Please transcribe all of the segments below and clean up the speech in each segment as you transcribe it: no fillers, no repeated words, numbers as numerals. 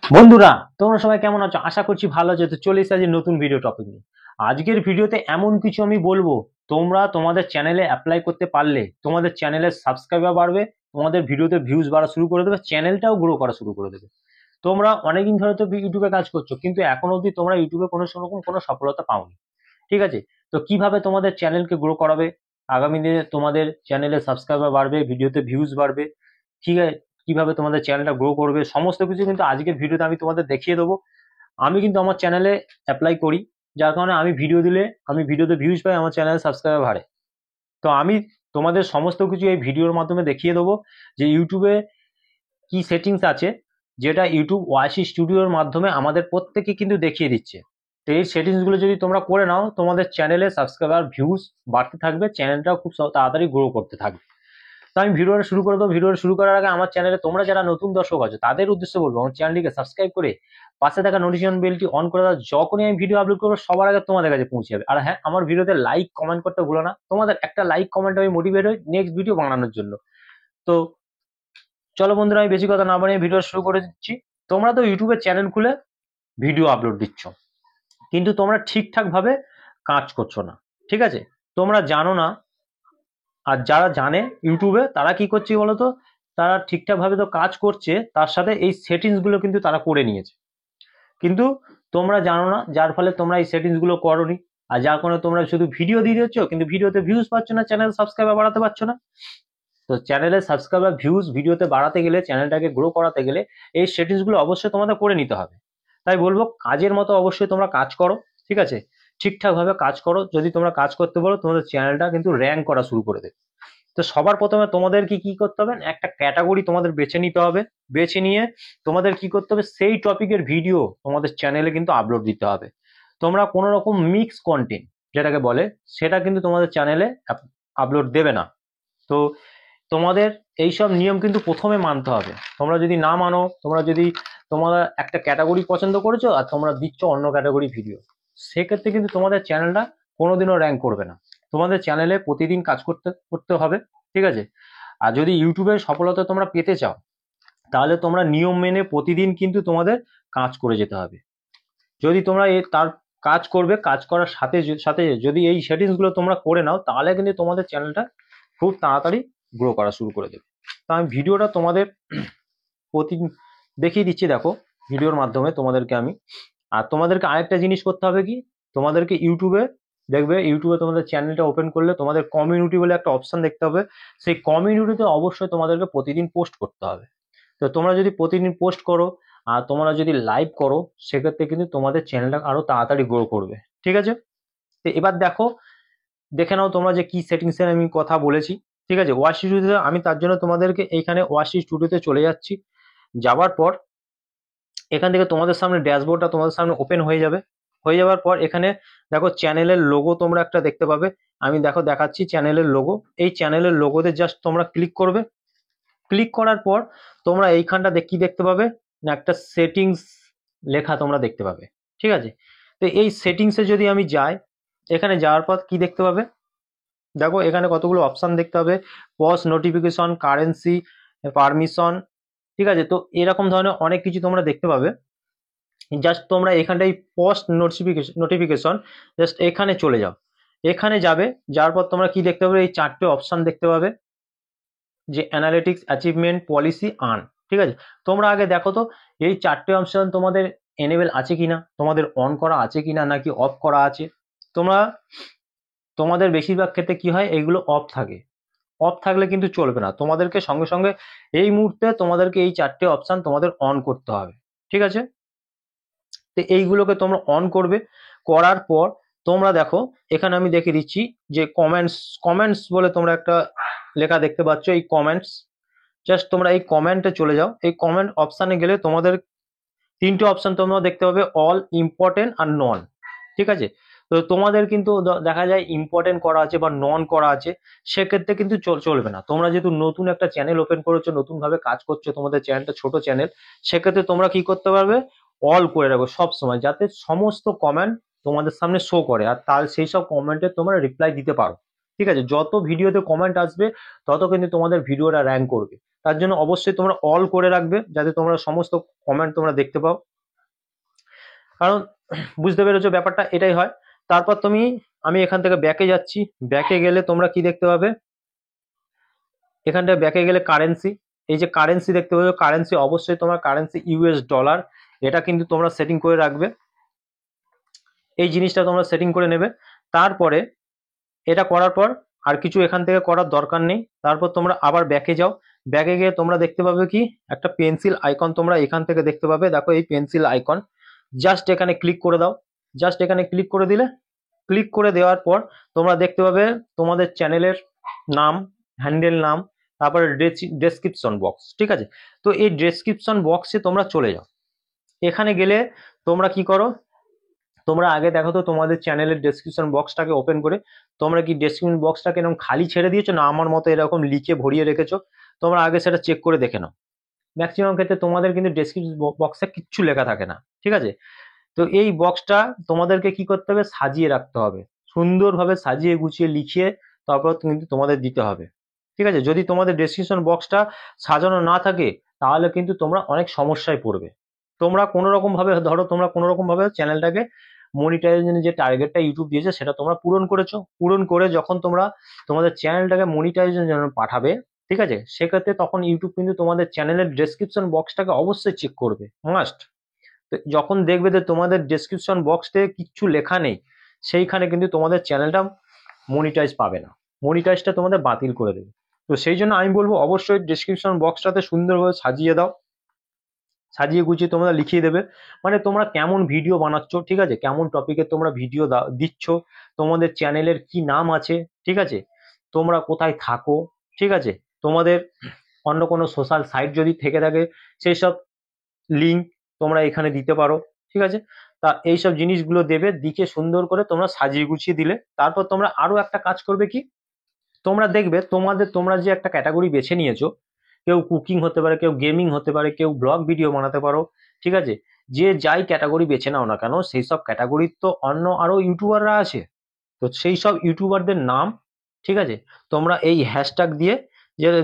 বন্ধুরা, তোমরা সবাই কেমন আছো? আশা করছি ভালো আছো। তো চলে এসেছি নতুন ভিডিও টপিক নিয়ে। আজকের ভিডিওতে এমন কিছু আমি বলবো, তোমরা তোমাদের চ্যানেলে অ্যাপ্লাই করতে পারলে তোমাদের চ্যানেলের সাবস্ক্রাইবার বাড়বে, তোমাদের ভিডিওতে ভিউজ বাড়া শুরু করে দেবে, চ্যানেলটাও গ্রো করা শুরু করে দেবে। তোমরা অনেকদিন ধরে তো ইউটিউবে কাজ করছো, কিন্তু এখন অবধি তোমরা ইউটিউবে কোনো রকম কোনো সফলতা পাওনি। ঠিক আছে? তো কিভাবে তোমাদের চ্যানেলকে গ্রো করাবে, আগামী দিনে তোমাদের চ্যানেলে সাবস্ক্রাইবার বাড়বে, ভিডিওতে ভিউজ বাড়বে, ঠিক আছে, কিভাবে তোমাদের চ্যানেলটা গ্রো করবে, সমস্ত কিছু কিন্তু আজকের ভিডিওতে আমি তোমাদের দেখিয়ে দেবো। আমি কিন্তু আমার চ্যানেলে অ্যাপ্লাই করি, যার কারণে আমি ভিডিও দিলে আমি ভিডিওতে ভিউজ পাই, আমার চ্যানেলে সাবস্ক্রাইবার বাড়ে। তো আমি তোমাদের সমস্ত কিছু এই ভিডিওর মাধ্যমে দেখিয়ে দেবো যে ইউটিউবে কি সেটিংস আছে, যেটা ইউটিউব ওয়াইসি স্টুডিওর মাধ্যমে আমাদের প্রত্যেকে কিন্তু দেখিয়ে দিচ্ছে। তো এই সেটিংসগুলো যদি তোমরা করে নাও, তোমাদের চ্যানেলে সাবস্ক্রাইবার ভিউজ বাড়তে থাকবে, চ্যানেলটাও খুব তাড়াতাড়ি গ্রো করতে থাকবে। তো আমি ভিডিওটা শুরু করে দেবো। ভিডিওটা শুরু করার আগে আমার চ্যানেলে তোমরা যারা নতুন দর্শক আছো তাদের উদ্দেশ্যে বলবো, আমার চ্যানেলটিকে সাবস্ক্রাইব করে পাশে থাকা নোটিফিকেশন বেলটি অন করে দাও। যখনই আমি ভিডিও আপলোড করবো সবার আগে তোমাদের কাছে পৌঁছে যাবে। আর হ্যাঁ, আমার ভিডিওতে লাইক কমেন্ট করতে ভুলো না, তোমাদের একটা লাইক কমেন্ট আমি মোটিভেট হই নেক্সট ভিডিও বানানোর জন্য। তো চলো বন্ধুরা, আমি বেশি কথা না বানিয়ে ভিডিও শুরু করে দিচ্ছি। তোমরা তো ইউটিউবে চ্যানেল খুলে ভিডিও আপলোড দিচ্ছ, কিন্তু তোমরা ঠিকঠাক ভাবে কাজ করছো না। ঠিক আছে? তোমরা জানো না। আর যারা জানে ইউটিউবে তারা কি করছে বলতো, তারা ঠিকঠাক ভাবে তো কাজ করছে, তার সাথে এই সেটিংস গুলো কিন্তু তারা করে নিয়েছে। কিন্তু তোমরা জানো না, যার ফলে তোমরা এই সেটিংস গুলো করোনি। আর যার কারণে তোমরা শুধু ভিডিও দিয়ে দিচ্ছ, কিন্তু ভিডিওতে ভিউজ পাচ্ছ না, চ্যানেল সাবস্ক্রাইবার বাড়াতে পারছো না। তো চ্যানেলের সাবস্ক্রাইবার ভিউজ ভিডিওতে বাড়াতে গেলে, চ্যানেলটাকে গ্রো করাতে গেলে এই সেটিংস গুলো অবশ্যই তোমাদের করে নিতে হবে। তাই বলবো, কাজের মতো অবশ্যই তোমরা কাজ করো। ঠিক আছে? ঠিকঠাক ভাবে কাজ করো। যদি তোমরা কাজ করতে পারো, তোমাদের চ্যানেলটা কিন্তু র্যাঙ্ক করা শুরু করে দেবে। তো সবার প্রথমে তোমাদের কি করতে হবে, একটা ক্যাটাগরি তোমাদের বেছে নিতে হবে। বেছে নিয়ে তোমাদের কি করতে হবে, সেই টপিকের ভিডিও তোমাদের চ্যানেলে কিন্তু আপলোড দিতে হবে। তোমরা কোনো রকম মিক্স কন্টেন্ট যেটাকে বলে, সেটা কিন্তু তোমাদের চ্যানেলে আপলোড দেবে না। তো তোমাদের এইসব নিয়ম কিন্তু প্রথমে মানতে হবে। তোমরা যদি না মানো, তোমরা একটা ক্যাটাগরি পছন্দ করেছো আর তোমরা দিচ্ছ অন্য ক্যাটাগরি ভিডিও, সেক্ষেত্রে কিন্তু তোমাদের চ্যানেলটা কোনোদিনও র্যাঙ্ক করবে না। তোমাদের চ্যানেলে প্রতিদিন কাজ করতে করতে হবে। ঠিক আছে? আর যদি ইউটিউবের সফলতা তোমরা পেতে চাও, তাহলে তোমরা নিয়ম মেনে প্রতিদিন কিন্তু তোমাদের কাজ করে যেতে হবে। যদি তোমরা তার কাজ করবে, কাজ করার সাথে সাথে যদি এই সেটিংস গুলো তোমরা করে নাও, তাহলে কিন্তু তোমাদের চ্যানেলটা খুব তাড়াতাড়ি গ্রো করা শুরু করে দেবে। তো আমি ভিডিওটা তোমাদের প্রতি দেখিয়ে দিচ্ছি, দেখো ভিডিওর মাধ্যমে তোমাদেরকে আমি। আর তোমাদেরকে আরেকটা জিনিস করতে হবে কি, তোমাদেরকে ইউটিউবে দেখবে, ইউটিউবে তোমাদের চ্যানেলটা ওপেন করলে তোমাদের কমিউনিটি বলে একটা অপশন দেখতে হবে। সেই কমিউনিটিতে অবশ্যই তোমাদেরকে প্রতিদিন পোস্ট করতে হবে। তো তোমরা যদি প্রতিদিন পোস্ট করো আর তোমরা যদি লাইভ করো, সেক্ষেত্রে কিন্তু তোমাদের চ্যানেলটা আরো তাড়াতাড়ি গ্রো করবে। ঠিক আছে? তো এবার দেখো, দেখে নাও তোমরা যে কি সেটিংস এর আমি কথা বলেছি। ঠিক আছে? ওয়াশি স্টুডিওতে আমি তার জন্য তোমাদেরকে এইখানে ওয়াশি স্টুডিওতে চলে যাচ্ছি। যাওয়ার পর এখান থেকে তোমাদের সামনে ড্যাশবোর্ডটা তোমাদের সামনে ওপেন হয়ে যাবে। হয়ে যাওয়ার পর এখানে দেখো চ্যানেলের লোগো তোমরা একটা দেখতে পাবে। আমি দেখো দেখাচ্ছি চ্যানেলের লোগো। এই চ্যানেলের লোগোতে জাস্ট তোমরা ক্লিক করবে। ক্লিক করার পর তোমরা এইখানটা কি দেখতে পাবে না, একটা সেটিংস লেখা তোমরা দেখতে পাবে। ঠিক আছে? তো এই সেটিংসে যদি আমি যাই, এখানে যাওয়ার পর কি দেখতে পাবে, দেখো এখানে কতগুলো অপশন দেখতে হবে। Post notification, currency, permission. ঠিক আছে? তো এরকম ধরনের অনেক কিছু তোমরা দেখতে পাবে। জাস্ট তোমরা এখানটাই পোস্ট নোটিফিকেশন, জাস্ট এখানে চলে যাও। এখানে যাবে, যাওয়ার পর তোমরা কি দেখতে পাবে, এই চারটে অপশন দেখতে পাবে, যে অ্যানালিটিক্স, অ্যাচিভমেন্ট, পলিসি, আর্ন। ঠিক আছে? তোমরা আগে দেখো তো এই চারটে অপশন তোমাদের এনেবল আছে কিনা, তোমাদের অন করা আছে কিনা, নাকি অফ করা আছে। তোমরা তোমাদের বেশিরভাগ ক্ষেত্রে কি হয়, এইগুলো অফ থাকে। অফ থাকলে কিন্তু চলবে না, তোমাদেরকে সঙ্গে সঙ্গে এই মুহূর্তে তোমাদেরকে এই চারটে অপশন তোমাদের অন করতে হবে। ঠিক আছে? তো এইগুলোকে তোমরা অন করবে। করার পর তোমরা দেখো, এখানে আমি দেখে দিচ্ছি যে কমেন্টস, কমেন্টস বলে তোমরা একটা লেখা দেখতে পাচ্ছ, এই কমেন্টস। জাস্ট তোমরা এই কমেন্টে চলে যাও। এই কমেন্ট অপশানে গেলে তোমাদের তিনটে অপশন তোমরা দেখতে পাবে, অল, ইম্পর্টেন্ট আর নন। ঠিক আছে? তো তোমাদের কিন্তু দেখা যায় ইম্পর্টেন্ট করা আছে বা নন করা আছে, সেক্ষেত্রে কিন্তু চলবে না। তোমরা যেহেতু নতুন একটা চ্যানেল ওপেন করেছো, নতুন ভাবে কাজ করছো, তোমাদের চ্যানেলটা ছোট চ্যানেল, সেক্ষেত্রে তোমরা কি করতে পারবে, অল করে রাখো সব সময়, যাতে সমস্ত কমেন্ট তোমাদের সামনে শো করে আর তার সেই সব কমেন্টে তোমরা রিপ্লাই দিতে পারো। ঠিক আছে? যত ভিডিওতে কমেন্ট আসবে তত কিন্তু তোমাদের ভিডিওটা র্যাঙ্ক করবে। তার জন্য অবশ্যই তোমরা অল করে রাখবে, যাতে তোমরা সমস্ত কমেন্ট তোমরা দেখতে পাও। কারণ বুঝতে পেরেছো ব্যাপারটা এটাই হয়। তারপর আমি এখান থেকে ব্যাকে যাচ্ছি। ব্যাকে গেলে তোমরা কি দেখতে পাবে, এখানটায় ব্যাকে গেলে কারেন্সি, এই যে কারেন্সি দেখতে পাচ্ছ, কারেন্সি অবশ্যই তোমার কারেন্সি ইউএস ডলার, এটা কিন্তু তোমরা সেটিং করে রাখবে। এই জিনিসটা তোমরা সেটিং করে নেবে। তারপরে এটা করার পর আর কিছু এখান থেকে করার দরকার নেই। তারপর তোমরা আবার ব্যাকে যাও। ব্যাকে গিয়ে তোমরা দেখতে পাবে কি একটা পেন্সিল আইকন তোমরা এখান থেকে দেখতে পাবে। দেখো এই পেন্সিল আইকন, জাস্ট এখানে ক্লিক করে দাও। জাস্ট এখানে ক্লিক করে দিলে, ক্লিক করে দেওয়ার পর তোমরা দেখতে পাবে তোমাদের চ্যানেলের নাম, হ্যান্ডেল নাম, তারপরে ডেসক্রিপশন বক্স। ঠিক আছে, তো এই ডেসক্রিপশন বক্সে তোমরা চলে যাও। এখানে গেলে তোমরা কি করো, তোমরা আগে দেখো তো তোমাদের চ্যানেলের ডেসক্রিপশন বক্সটাকে ওপেন করে, তোমরা কি ডেসক্রিপশন বক্সটাকে এরকম খালি ছেড়ে দিয়েছো না আমার মতো এরকম লিখে ভরিয়ে রেখেছো, তোমরা আগে সেটা চেক করে দেখে নাও। ম্যাক্সিমাম ক্ষেত্রে তোমাদের কিন্তু ডেসক্রিপশন বক্সে কিচ্ছু লেখা থাকে না। ঠিক আছে, তো এই বক্সটা তোমাদেরকে কি করতে হবে, সাজিয়ে রাখতে হবে, সুন্দরভাবে সাজিয়ে গুছিয়ে লিখিয়ে তারপর কিন্তু তোমাদের দিতে হবে। ঠিক আছে, যদি তোমাদের ডেসক্রিপশন বক্সটা সাজানো না থাকে তাহলে কিন্তু তোমরা অনেক সমস্যায় পড়বে। তোমরা কোনো রকম ভাবে ধরো, তোমরা কোনো রকম ভাবে চ্যানেলটাকে মনিটাইজেশনের যে টার্গেটটা ইউটিউব দিয়েছে সেটা তোমরা পূরণ করেছো। পূরণ করে যখন তোমরা তোমাদের চ্যানেলটাকে মনিটাইজেশনের জন্য পাঠাবে, ঠিক আছে, সেক্ষেত্রে তখন ইউটিউব কিন্তু তোমাদের চ্যানেলের ডেসক্রিপশন বক্সটাকে অবশ্যই চেক করবে, মাস্ট। যখন দেখবে যে তোমাদের ডেসক্রিপশন বক্সে কিচ্ছু লেখা নেই, সেইখানে কিন্তু তোমাদের চ্যানেলটা মনিটাইজ পাবে না, মনিটাইজটা তোমাদের বাতিল করে দেবে। তো সেই জন্য আমি বলবো অবশ্যই ডেসক্রিপশন বক্সটাতে সুন্দরভাবে সাজিয়ে দাও, সাজিয়ে গুছিয়ে তোমরা লিখিয়ে দেবে, মানে তোমরা কেমন ভিডিও বানাচ্ছ, ঠিক আছে, কেমন টপিকে তোমরা ভিডিও দিচ্ছ, তোমাদের চ্যানেলের কি নাম আছে, ঠিক আছে, তোমরা কোথায় থাকো, ঠিক আছে, তোমাদের অন্য কোনো সোশ্যাল সাইট যদি থেকে থাকে সেই সব লিঙ্ক তোমরা এখানে দিতে পারো। ঠিক আছে, তা এইসব জিনিসগুলো দেবে, দিকে সুন্দর করে তোমরা সাজিয়ে গুছিয়ে দিলে তারপর তোমরা আরো একটা কাজ করবে কি, তোমরা দেখবে তোমরা যে একটা ক্যাটাগরি বেছে নিয়েছো, কেউ কুকিং হতে পারে, কেউ গেমিং হতে পারে, কেউ ব্লগ ভিডিও বানাতে পারো। ঠিক আছে, যে যাই ক্যাটাগরি বেছে নাও না কেন, সেই সব ক্যাটাগরির তো অন্য আরো ইউটিউবাররা আছে, তো সেই সব ইউটিউবারদের নাম, ঠিক আছে, তোমরা এই হ্যাশট্যাগ দিয়ে,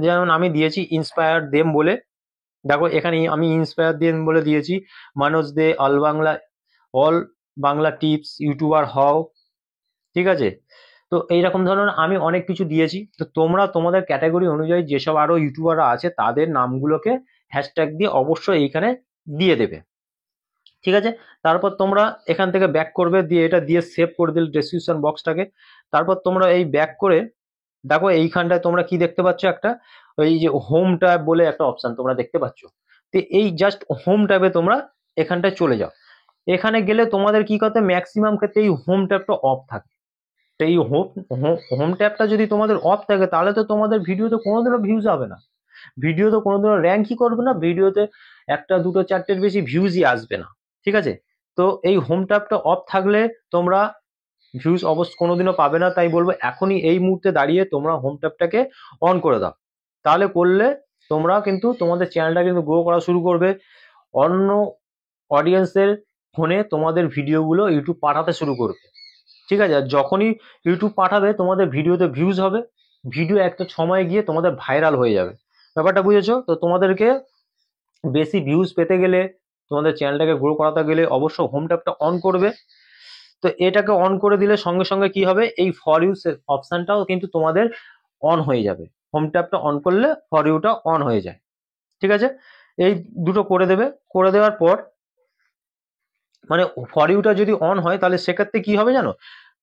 যেমন আমি দিয়েছি ইন্সপায়ার দেম বলে, দেখো এখানে আমি ইন্সপায়ার দেম বলে দিয়েছি, মানুষ দে অল বাংলা টিপস ইউটিউবার হও। ঠিক আছে, তো এইরকম ধরনের আমি অনেক কিছু দিয়েছি। তো তোমরা তোমাদের ক্যাটাগরি অনুযায়ী যেসব আরো ইউটিউবাররা আছে তাদের নামগুলোকে হ্যাশট্যাগ দিয়ে অবশ্যই এইখানে দিয়ে দেবে। ঠিক আছে, তারপর তোমরা এখান থেকে ব্যাক করবে, দিয়ে এটা দিয়ে সেভ করে দিলে ডেসক্রিপশন বক্সটাকে। তারপর তোমরা এই ব্যাক করে দেখো এইখানটায় তোমরা কি দেখতে পাচ্ছ, একটা ওই যে হোম ট্যাব বলে একটা অপশন তোমরা দেখতে পাচ্ছ। তো এই জাস্ট হোম ট্যাবে তোমরা এখানটায় চলে যাও। এখানে গেলে তোমাদের কি করতে, ম্যাক্সিমাম ক্ষেত্রে এই হোম ট্যাবটা অফ থাকে। তো এই হোম ট্যাবটা যদি তোমাদের অফ থাকে তাহলে তো তোমাদের ভিডিওতে কোনোদিনও ভিউজ হবে না, ভিডিও তো কোনোদিনও র্যাঙ্কই করবে না, ভিডিওতে একটা দুটো চারটের বেশি ভিউজই আসবে না। ঠিক আছে, তো এই হোম ট্যাবটা অফ থাকলে তোমরা ভিউজ অবশ্য কোনোদিনও পাবে না। তাই বলবো এখনই এই মুহূর্তে দাঁড়িয়ে তোমরা হোম ট্যাবটাকে অন করে দাও, তাহলে করলে তোমরা কিন্তু তোমাদের চ্যানেলটা কিন্তু গ্রো করা শুরু করবে, অন্য অডিয়েন্সের ফোনে তোমাদের ভিডিওগুলো ইউটিউব পাঠাতে শুরু করবে। ঠিক আছে, আর যখনই ইউটিউব পাঠাবে তোমাদের ভিডিওতে ভিউজ হবে, ভিডিও একটা সময় গিয়ে তোমাদের ভাইরাল হয়ে যাবে। ব্যাপারটা বুঝেছো? তো তোমাদেরকে বেশি ভিউজ পেতে গেলে, তোমাদের চ্যানেলটাকে গ্রো করাতে গেলে অবশ্য হোম ট্যাবটা অন করবে। তো এটাকে অন করে দিলে সঙ্গে সঙ্গে কি হবে, এই ফর ইউ অপশনটাও কিন্তু তোমাদের অন হয়ে যাবে। হোম ট্যাবটা অন করলে ফর ইউটা অন হয়ে যায়। ঠিক আছে, এই দুটো করে দেবে। করে দেওয়ার পর মানে ফর ইউটা যদি অন হয় তাহলে সেক্ষেত্রে কি হবে জানো,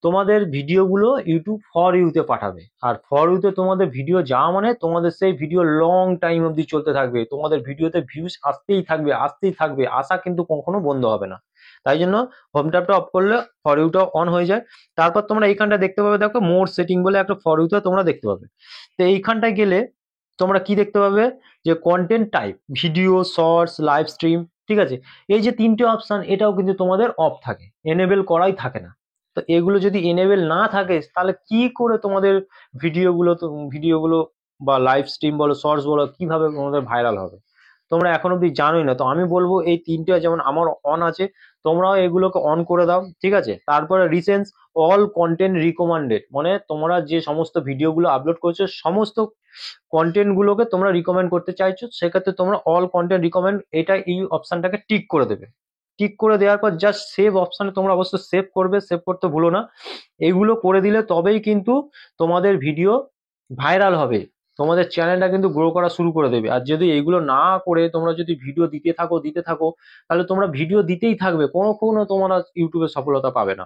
তোমাদের ভিডিওগুলো ইউটিউব ফর ইউতে পাঠাবে, আর ফর ইউতে তোমাদের ভিডিও যাওয়া মানে তোমাদের সেই ভিডিও লং টাইম অবধি চলতে থাকবে, তোমাদের ভিডিওতে ভিউজ আসতেই থাকবে আসতেই থাকবে, আসা কিন্তু কখনো বন্ধ হবে না। তাই জন্য হোম ট্যাবটা অফ করলে ফর ইউটা অন হয়ে যায়। তারপর তোমরা এইখানটা দেখতে পাবে, দেখো মোর সেটিং বলে একটা ফর ইউতে তোমরা দেখতে পাবে। তো এইখানটায় গেলে তোমরা কি দেখতে পাবে, যে content type, video, shorts, live stream. ঠিক আছে, এই যে তিনটে অপশন এটাও কিন্তু তোমাদের অফ থাকে, এনেবেল করাই থাকে না। তো এগুলো যদি এনেবেল না থাকে তাহলে কি করে তোমাদের ভিডিওগুলো বা লাইভ স্ট্রিম বলো, শর্টস বলো, কিভাবে তোমাদের ভাইরাল হবে? তো তোমরা এখন অব্দি জানোই না। তো আমি বলবো এই তিনটে যেমন আমার অন আছে, তোমরাও এগুলোকে অন করে দাও, ঠিক আছে। তারপরে রিসেন্স অল কন্টেন্ট রিকমেন্ডেড, মানে তোমরা যে সমস্ত ভিডিওগুলো আপলোড করছো সমস্ত কন্টেন্ট গুলোকে তোমরা রিকমেন্ড করতে চাইছো, সেক্ষেত্রে তোমরা অল কন্টেন্ট রিকমেন্ড এটা এই অপশনটাকে টিক করে দেবে। টিক করে দেওয়ার পর জাস্ট সেভ অপশনে তোমরা অবশ্যই সেভ করবে, সেভ করতে ভুলো না। এইগুলো করে দিলে তবেই কিন্তু তোমাদের ভিডিও ভাইরাল হবে, তোমাদের চ্যানেলটা কিন্তু গ্রো করা শুরু করে দেবে। আর যদি এইগুলো না করে তোমরা যদি ভিডিও দিতে থাকো তাহলে তোমরা ভিডিও দিতেই থাকবে, কোনো তোমরা ইউটিউবে সফলতা পাবে না।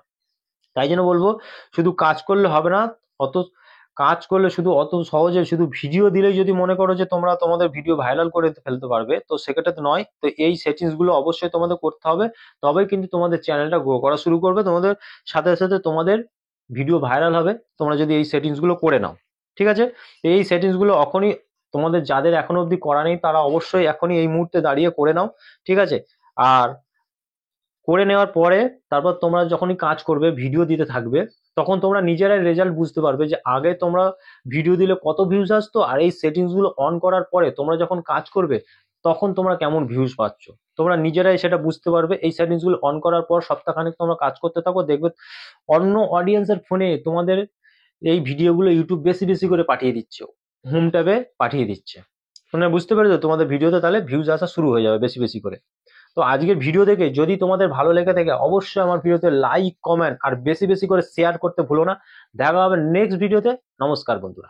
তাই জন্য বলবো শুধু কাজ করলে হবে না, অত কাজ করলে শুধু অত সহজে শুধু ভিডিও দিলেই যদি মনে করো যে তোমরা তোমাদের ভিডিও ভাইরাল করে ফেলতে পারবে, তো সেক্ষেত্রে তো নয়। তো এই সেটিংস গুলো অবশ্যই তোমাদের করতে হবে, তবেই কিন্তু তোমাদের চ্যানেলটা গ্রো করা শুরু করবে, তোমাদের সাথে সাথে তোমাদের ভিডিও ভাইরাল হবে, তোমরা যদি এই সেটিংস গুলো করে নাও, ঠিক আছে। এই সেটিংস গুলো এখনই তোমাদের যাদের এখনো অবধি করা নেই তারা অবশ্যই এখনই এই মুহূর্তে দাঁড়িয়ে করে নাও, ঠিক আছে। আর করে নেওয়ার পরে তারপর তোমরা যখনই কাজ করবে ভিডিও দিতে থাকবে, তখন তোমরা নিজেরাই রেজাল্ট বুঝতে পারবে যে আগে তোমরা ভিডিও দিলে কত ভিউজ আসতো, আর এই সেটিংস গুলো অন করার পরে তোমরা যখন কাজ করবে তখন তোমরা কেমন ভিউজ পাচ্ছ। তোমরা নিজেরাই সেটা বুঝতে পারবে। এই সেটিংস গুলো অন করার পর সপ্তাহখানেক তোমরা কাজ করতে থাকো, দেখবে অন্য অডিয়েন্সের ফোনে তোমাদের এই ভিডিওগুলো ইউটিউব বেশি বেশি করে পাঠিয়ে দিচ্ছে, হোম ট্যাবে পাঠিয়ে দিচ্ছে। তোমরা বুঝতে পেরেছো, তোমাদের ভিডিওতে তাহলে ভিউজ আসা শুরু হয়ে যাবে বেশি বেশি করে। তো আজকের ভিডিও দেখে যদি তোমাদের ভালো লেগে থাকে অবশ্যই আমার ভিডিওতে লাইক, কমেন্ট আর বেশি বেশি করে শেয়ার করতে ভুলো না। দেখা হবে নেক্সট ভিডিওতে। নমস্কার বন্ধুরা।